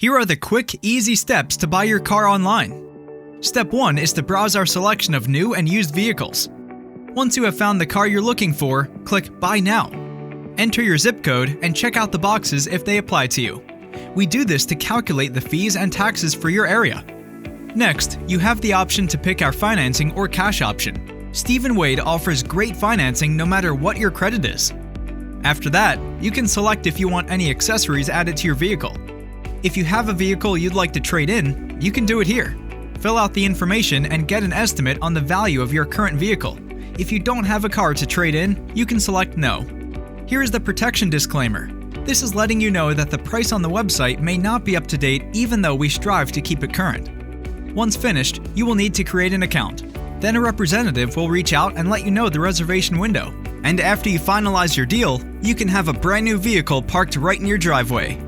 Here are the quick, easy steps to buy your car online. Step 1 is to browse our selection of new and used vehicles. Once you have found the car you're looking for, click Buy Now. Enter your zip code and check out the boxes if they apply to you. We do this to calculate the fees and taxes for your area. Next, you have the option to pick our financing or cash option. Steve & Wade offers great financing no matter what your credit is. After that, you can select if you want any accessories added to your vehicle. If you have a vehicle you'd like to trade in, you can do it here. Fill out the information and get an estimate on the value of your current vehicle. If you don't have a car to trade in, you can select No. Here is the protection disclaimer. This is letting you know that the price on the website may not be up to date even though we strive to keep it current. Once finished, you will need to create an account. Then a representative will reach out and let you know the reservation window. And after you finalize your deal, you can have a brand new vehicle parked right in your driveway.